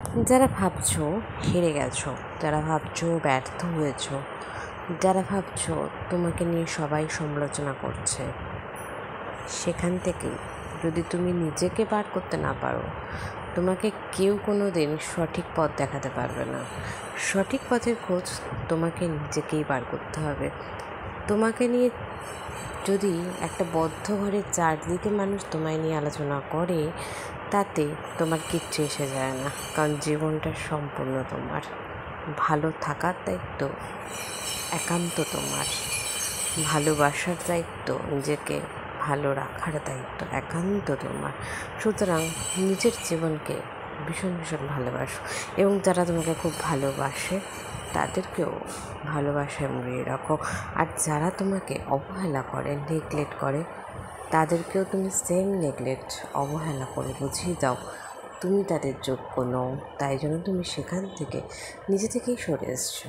যারা ভাবছো হেরে গেছো, যারা ভাবছো ব্যর্থ হয়েছো, যারা ভাবছো তোমাকে নিয়ে সবাই সমালোচনা করছে, সেখান থেকে যদি তুমি নিজেকে বার করতে না পারো, তোমাকে কেউ কোনো দিন সঠিক পথ দেখাতে পারবে না। সঠিক পথের খোঁজ তোমাকে নিজেকেই বার করতে হবে। তোমাকে নিয়ে যদি একটা বদ্ধ ঘরের চারদিকে মানুষ তোমায় নিয়ে আলোচনা করে, তাতে তোমার কিচ্ছু এসে যায় না, কারণ জীবনটা সম্পূর্ণ তোমার। ভালো থাকার দায়িত্ব একান্ত তোমার, ভালোবাসার দায়িত্ব, নিজেকে ভালো রাখার দায়িত্ব একান্ত তোমার। সুতরাং নিজের জীবনকে ভীষণ ভীষণ ভালোবাসো, এবং যারা তোমাকে খুব ভালোবাসে তাদেরকেও ভালোবাসায় মুড়িয়ে রাখো। আর যারা তোমাকে অবহেলা করে, নেগলেক্ট করে, তাদেরকেও তুমি সেম নেগলেক্ট, অবহেলা করে বুঝিয়ে দাও তুমি তাদের যোগ্য নও। তাই জন্য তুমি সেখান থেকে নিজে থেকেই সরে এসছো।